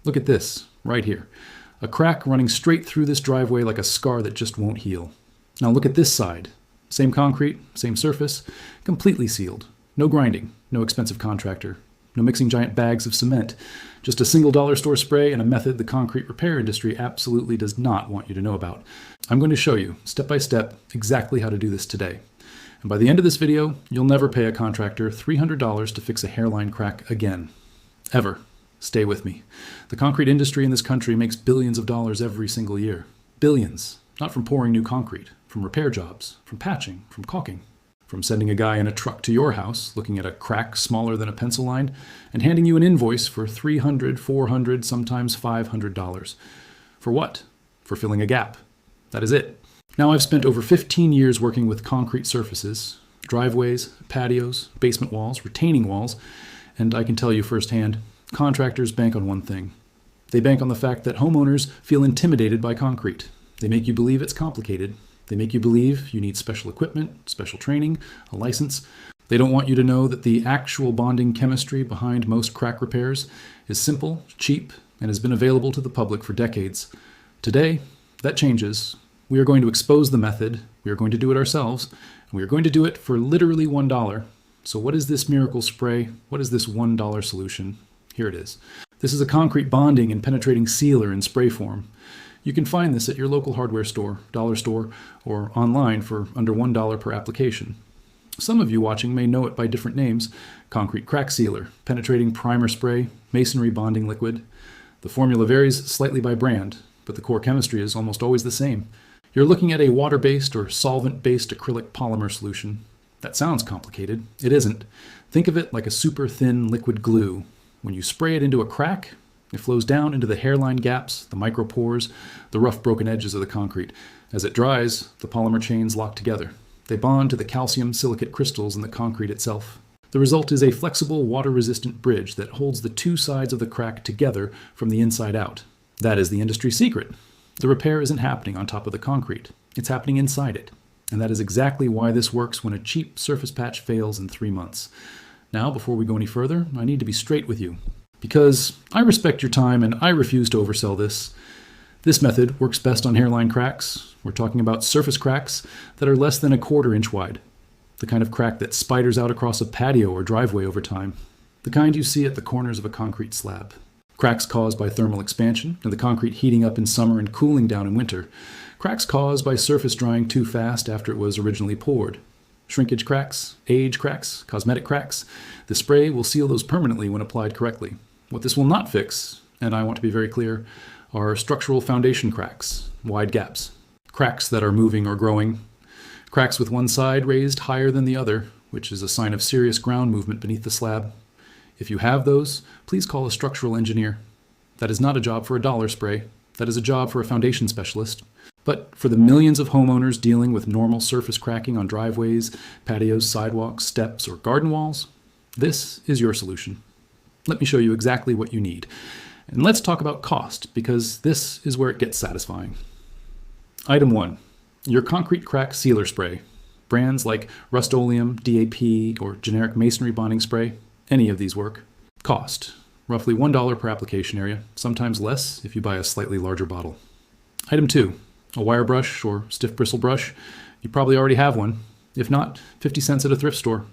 Look at this, right here. A crack running straight through this driveway like a scar that just won't heal. Now look at this side. Same concrete, same surface, completely sealed. No grinding, no expensive contractor, no mixing giant bags of cement. Just a single dollar store spray and a method the concrete repair industry absolutely does not want you to know about. I'm going to show you, step by step, exactly how to do this today. And by the end of this video, you'll never pay a contractor $300 to fix a hairline crack again. Ever. Stay with me. The concrete industry in this country makes billions of dollars every single year. Billions. Not from pouring new concrete, from repair jobs, from patching, from caulking, from sending a guy in a truck to your house, looking at a crack smaller than a pencil line, and handing you an invoice for $300, $400, sometimes $500. For what? For filling a gap. That is it. Now I've spent over 15 years working with concrete surfaces, driveways, patios, basement walls, retaining walls, and I can tell you firsthand, contractors bank on one thing. They bank on the fact that homeowners feel intimidated by concrete. They make you believe it's complicated. They make you believe you need special equipment, special training, a license. They don't want you to know that the actual bonding chemistry behind most crack repairs is simple, cheap, and has been available to the public for decades. Today, that changes. We are going to expose the method, we are going to do it ourselves, and we are going to do it for literally $1. So what is this miracle spray? What is this $1 solution? Here it is. This is a concrete bonding and penetrating sealer in spray form. You can find this at your local hardware store, dollar store, or online for under $1 per application. Some of you watching may know it by different names: concrete crack sealer, penetrating primer spray, masonry bonding liquid. The formula varies slightly by brand, but the core chemistry is almost always the same. You're looking at a water-based or solvent-based acrylic polymer solution. That sounds complicated. It isn't. Think of it like a super thin liquid glue. When you spray it into a crack, it flows down into the hairline gaps, the micropores, the rough broken edges of the concrete. As it dries, the polymer chains lock together. They bond to the calcium silicate crystals in the concrete itself. The result is a flexible, water-resistant bridge that holds the two sides of the crack together from the inside out. That is the industry secret. The repair isn't happening on top of the concrete. It's happening inside it. And that is exactly why this works when a cheap surface patch fails in 3 months. Now, before we go any further, I need to be straight with you. Because I respect your time and I refuse to oversell this. This method works best on hairline cracks. We're talking about surface cracks that are less than 1/4 inch wide. The kind of crack that spiders out across a patio or driveway over time. The kind you see at the corners of a concrete slab. Cracks caused by thermal expansion and the concrete heating up in summer and cooling down in winter. Cracks caused by surface drying too fast after it was originally poured. Shrinkage cracks, age cracks, cosmetic cracks. The spray will seal those permanently when applied correctly. What this will not fix, and I want to be very clear, are structural foundation cracks, wide gaps, cracks that are moving or growing, cracks with one side raised higher than the other, which is a sign of serious ground movement beneath the slab. If you have those, please call a structural engineer. That is not a job for a dollar spray. That is a job for a foundation specialist. But for the millions of homeowners dealing with normal surface cracking on driveways, patios, sidewalks, steps, or garden walls, this is your solution. Let me show you exactly what you need. And let's talk about cost, because this is where it gets satisfying. Item 1, your concrete crack sealer spray. Brands like Rust-Oleum, DAP, or generic masonry bonding spray, any of these work. Cost, roughly $1 per application area, sometimes less if you buy a slightly larger bottle. Item 2, a wire brush or stiff bristle brush. You probably already have one. If not, 50 cents at a thrift store.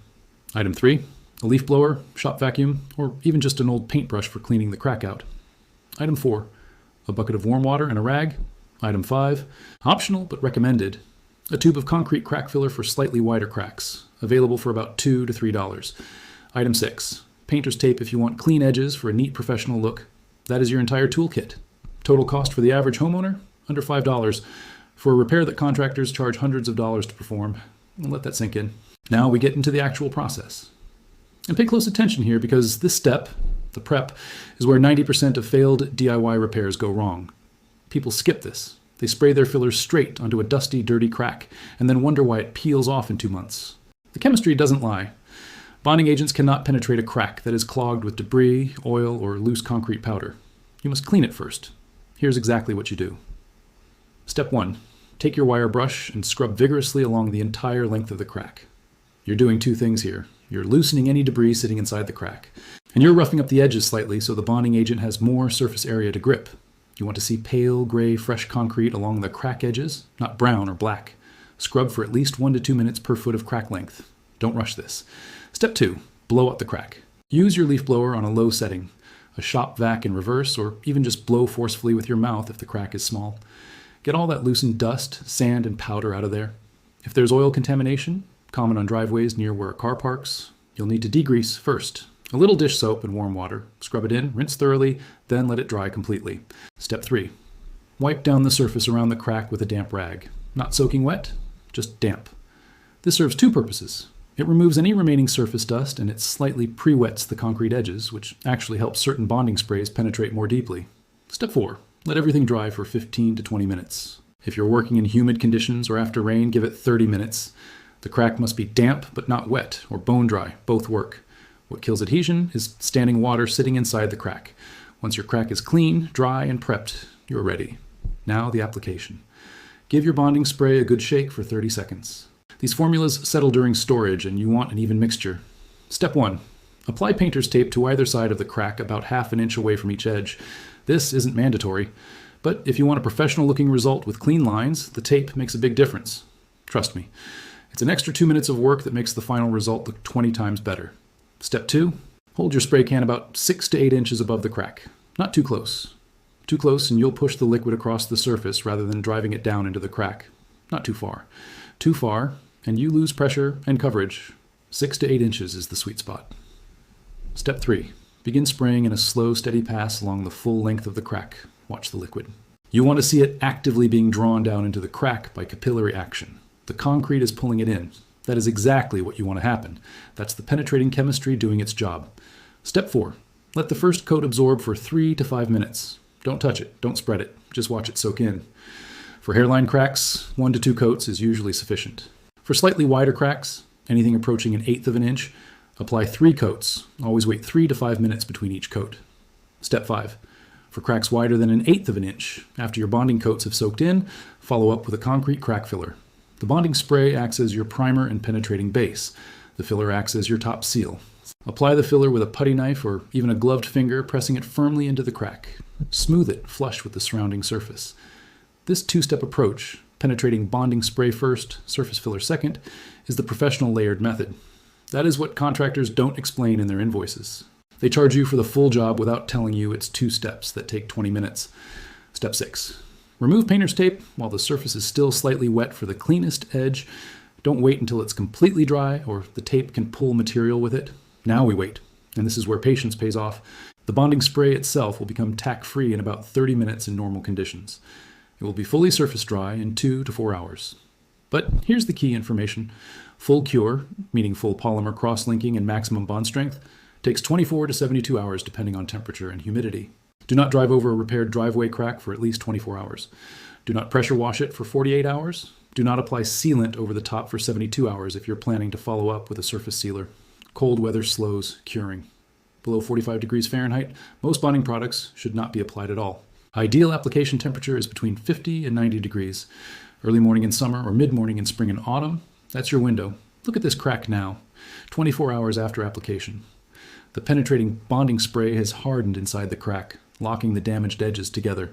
Item 3, a leaf blower, shop vacuum, or even just an old paintbrush for cleaning the crack out. Item 4, a bucket of warm water and a rag. Item 5, optional but recommended, a tube of concrete crack filler for slightly wider cracks, available for about $2 to $3. Item 6, painter's tape if you want clean edges for a neat professional look. That is your entire toolkit. Total cost for the average homeowner? Under $5. For a repair that contractors charge hundreds of dollars to perform. Let that sink in. Now we get into the actual process. And pay close attention here, because this step, the prep, is where 90% of failed DIY repairs go wrong. People skip this. They spray their fillers straight onto a dusty, dirty crack, and then wonder why it peels off in 2 months. The chemistry doesn't lie. Bonding agents cannot penetrate a crack that is clogged with debris, oil, or loose concrete powder. You must clean it first. Here's exactly what you do. Step 1. Take your wire brush and scrub vigorously along the entire length of the crack. You're doing 2 things here. You're loosening any debris sitting inside the crack. And you're roughing up the edges slightly so the bonding agent has more surface area to grip. You want to see pale gray fresh concrete along the crack edges, not brown or black. Scrub for at least 1 to 2 minutes per foot of crack length. Don't rush this. Step 2. Blow up the crack. Use your leaf blower on a low setting. A shop vac in reverse, or even just blow forcefully with your mouth if the crack is small. Get all that loosened dust, sand, and powder out of there. If there's oil contamination, common on driveways near where a car parks, you'll need to degrease first. A little dish soap and warm water. Scrub it in, rinse thoroughly, then let it dry completely. Step 3. Wipe down the surface around the crack with a damp rag. Not soaking wet, just damp. This serves 2 purposes. It removes any remaining surface dust and it slightly pre-wets the concrete edges, which actually helps certain bonding sprays penetrate more deeply. Step 4. Let everything dry for 15 to 20 minutes. If you're working in humid conditions or after rain, give it 30 minutes. The crack must be damp but not wet, or bone dry. Both work. What kills adhesion is standing water sitting inside the crack. Once your crack is clean, dry, and prepped, you're ready. Now the application. Give your bonding spray a good shake for 30 seconds. These formulas settle during storage and you want an even mixture. Step 1. Apply painter's tape to either side of the crack about ½ an inch away from each edge. This isn't mandatory, but if you want a professional looking result with clean lines, the tape makes a big difference. Trust me. It's an extra 2 minutes of work that makes the final result look 20 times better. Step 2. Hold your spray can about 6 to 8 inches above the crack. Not too close. Too close and you'll push the liquid across the surface rather than driving it down into the crack. Not too far. Too far, and you lose pressure and coverage. 6 to 8 inches is the sweet spot. Step 3. Begin spraying in a slow, steady pass along the full length of the crack. Watch the liquid. You want to see it actively being drawn down into the crack by capillary action. The concrete is pulling it in. That is exactly what you want to happen. That's the penetrating chemistry doing its job. Step 4. Let the first coat absorb for 3 to 5 minutes. Don't touch it. Don't spread it. Just watch it soak in. For hairline cracks, 1 to 2 coats is usually sufficient. For slightly wider cracks, anything approaching 1/8 of an inch, apply 3 coats. Always wait 3 to 5 minutes between each coat. Step 5. For cracks wider than 1/8 of an inch, after your bonding coats have soaked in, follow up with a concrete crack filler. The bonding spray acts as your primer and penetrating base. The filler acts as your top seal. Apply the filler with a putty knife or even a gloved finger, pressing it firmly into the crack. Smooth it flush with the surrounding surface. This 2-step approach, penetrating bonding spray first, surface filler second, is the professional layered method. That is what contractors don't explain in their invoices. They charge you for the full job without telling you it's 2 steps that take 20 minutes. Step 6. Remove painter's tape while the surface is still slightly wet for the cleanest edge. Don't wait until it's completely dry or the tape can pull material with it. Now we wait, and this is where patience pays off. The bonding spray itself will become tack-free in about 30 minutes in normal conditions. It will be fully surface dry in 2 to 4 hours. But here's the key information. Full cure, meaning full polymer cross-linking and maximum bond strength, takes 24 to 72 hours depending on temperature and humidity. Do not drive over a repaired driveway crack for at least 24 hours. Do not pressure wash it for 48 hours. Do not apply sealant over the top for 72 hours if you're planning to follow up with a surface sealer. Cold weather slows curing. Below 45 degrees Fahrenheit, most bonding products should not be applied at all. Ideal application temperature is between 50 and 90 degrees. Early morning in summer or mid-morning in spring and autumn, that's your window. Look at this crack now, 24 hours after application. The penetrating bonding spray has hardened inside the crack, locking the damaged edges together.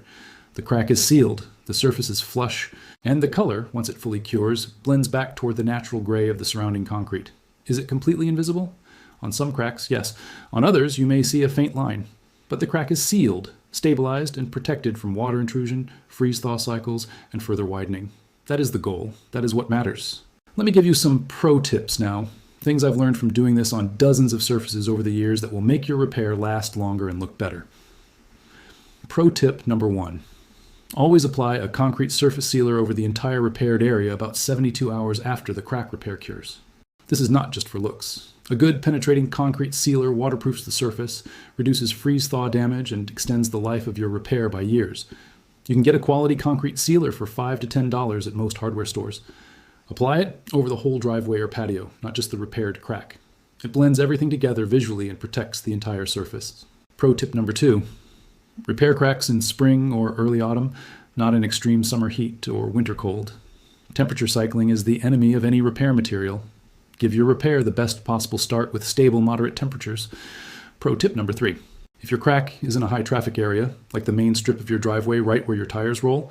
The crack is sealed, the surface is flush, and the color, once it fully cures, blends back toward the natural gray of the surrounding concrete. Is it completely invisible? On some cracks, yes. On others, you may see a faint line. But the crack is sealed, stabilized, and protected from water intrusion, freeze-thaw cycles, and further widening. That is the goal. That is what matters. Let me give you some pro tips now. Things I've learned from doing this on dozens of surfaces over the years that will make your repair last longer and look better. Pro tip number 1. Always apply a concrete surface sealer over the entire repaired area about 72 hours after the crack repair cures. This is not just for looks. A good penetrating concrete sealer waterproofs the surface, reduces freeze-thaw damage, and extends the life of your repair by years. You can get a quality concrete sealer for $5 to $10 at most hardware stores. Apply it over the whole driveway or patio, not just the repaired crack. It blends everything together visually and protects the entire surface. Pro tip number 2. Repair cracks in spring or early autumn, not in extreme summer heat or winter cold. Temperature cycling is the enemy of any repair material. Give your repair the best possible start with stable, moderate temperatures. Pro tip number 3. If your crack is in a high traffic area, like the main strip of your driveway right where your tires roll,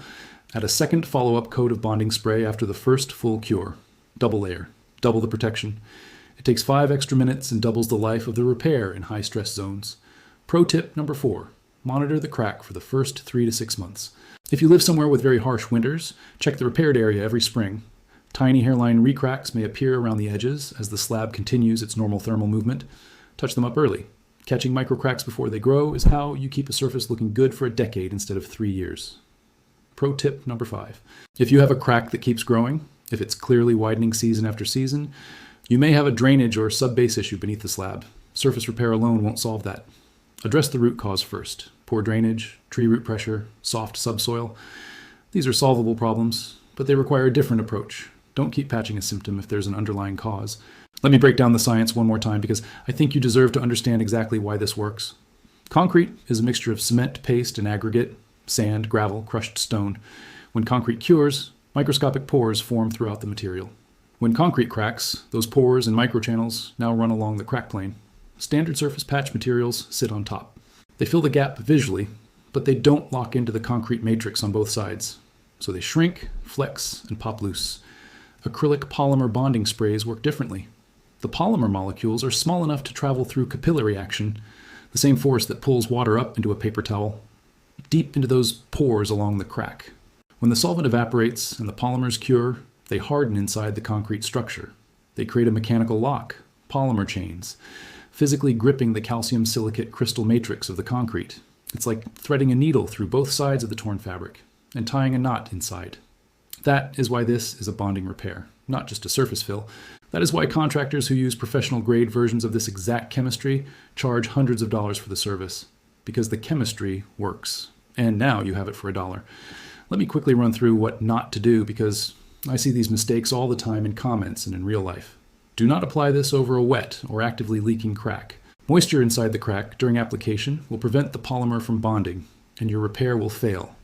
add a second follow-up coat of bonding spray after the first full cure. Double layer, double the protection. It takes 5 extra minutes and doubles the life of the repair in high stress zones. Pro tip number 4. Monitor the crack for the first 3 to 6 months. If you live somewhere with very harsh winters, check the repaired area every spring. Tiny hairline recracks may appear around the edges as the slab continues its normal thermal movement. Touch them up early. Catching microcracks before they grow is how you keep a surface looking good for a decade instead of 3 years. Pro tip number 5. If you have a crack that keeps growing, if it's clearly widening season after season, you may have a drainage or sub-base issue beneath the slab. Surface repair alone won't solve that. Address the root cause first. Poor drainage, tree root pressure, soft subsoil. These are solvable problems, but they require a different approach. Don't keep patching a symptom if there's an underlying cause. Let me break down the science one more time because I think you deserve to understand exactly why this works. Concrete is a mixture of cement, paste, and aggregate, sand, gravel, crushed stone. When concrete cures, microscopic pores form throughout the material. When concrete cracks, those pores and microchannels now run along the crack plane. Standard surface patch materials sit on top. They fill the gap visually, but they don't lock into the concrete matrix on both sides. So they shrink, flex, and pop loose. Acrylic polymer bonding sprays work differently. The polymer molecules are small enough to travel through capillary action, the same force that pulls water up into a paper towel, deep into those pores along the crack. When the solvent evaporates and the polymers cure, they harden inside the concrete structure. They create a mechanical lock, polymer chains, physically gripping the calcium silicate crystal matrix of the concrete. It's like threading a needle through both sides of the torn fabric and tying a knot inside. That is why this is a bonding repair, not just a surface fill. That is why contractors who use professional grade versions of this exact chemistry charge hundreds of dollars for the service, because the chemistry works. And now you have it for $1. Let me quickly run through what not to do, because I see these mistakes all the time in comments and in real life. Do not apply this over a wet or actively leaking crack. Moisture inside the crack during application will prevent the polymer from bonding, and your repair will fail.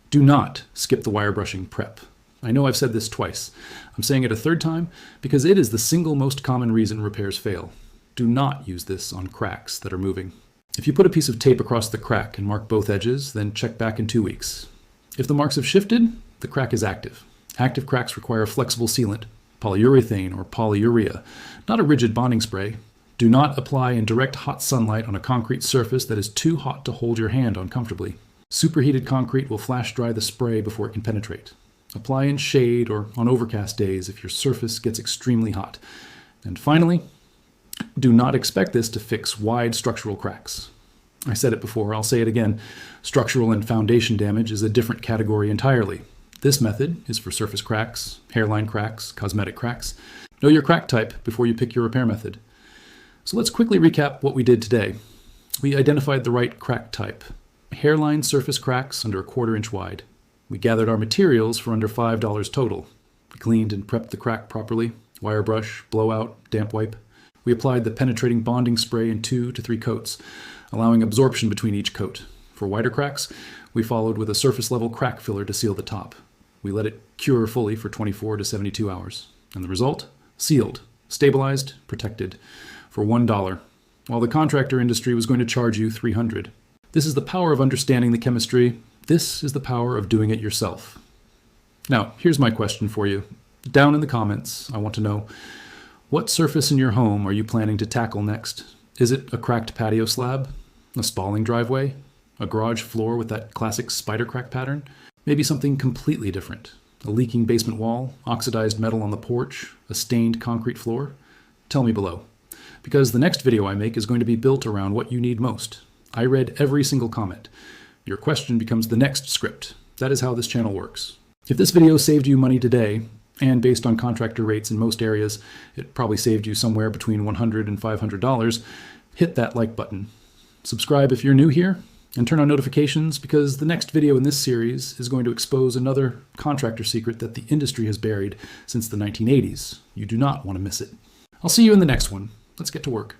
Do not skip the wire brushing prep. I know I've said this twice. I'm saying it a third time because it is the single most common reason repairs fail. Do not use this on cracks that are moving. If you put a piece of tape across the crack and mark both edges, then check back in 2 weeks. If the marks have shifted, the crack is active. Active cracks require a flexible sealant, polyurethane or polyurea, not a rigid bonding spray. Do not apply in direct hot sunlight on a concrete surface that is too hot to hold your hand on comfortably. Superheated concrete will flash dry the spray before it can penetrate. Apply in shade or on overcast days if your surface gets extremely hot. And finally, do not expect this to fix wide structural cracks. I said it before, I'll say it again. Structural and foundation damage is a different category entirely. This method is for surface cracks, hairline cracks, cosmetic cracks. Know your crack type before you pick your repair method. So let's quickly recap what we did today. We identified the right crack type. Hairline surface cracks under 1/4 inch wide. We gathered our materials for under $5 total. We cleaned and prepped the crack properly, wire brush, blowout, damp wipe. We applied the penetrating bonding spray in 2 to 3 coats, allowing absorption between each coat. For wider cracks, we followed with a surface level crack filler to seal the top. We let it cure fully for 24 to 72 hours. And the result? Sealed, stabilized, protected for $1, while the contractor industry was going to charge you $300. This is the power of understanding the chemistry. This is the power of doing it yourself. Now, here's my question for you. Down in the comments, I want to know, what surface in your home are you planning to tackle next? Is it a cracked patio slab? A spalling driveway? A garage floor with that classic spider crack pattern? Maybe something completely different. A leaking basement wall, oxidized metal on the porch, a stained concrete floor? Tell me below. Because the next video I make is going to be built around what you need most. I read every single comment. Your question becomes the next script. That is how this channel works. If this video saved you money today, and based on contractor rates in most areas, it probably saved you somewhere between $100 and $500, hit that like button. Subscribe if you're new here, and turn on notifications because the next video in this series is going to expose another contractor secret that the industry has buried since the 1980s. You do not want to miss it. I'll see you in the next one. Let's get to work.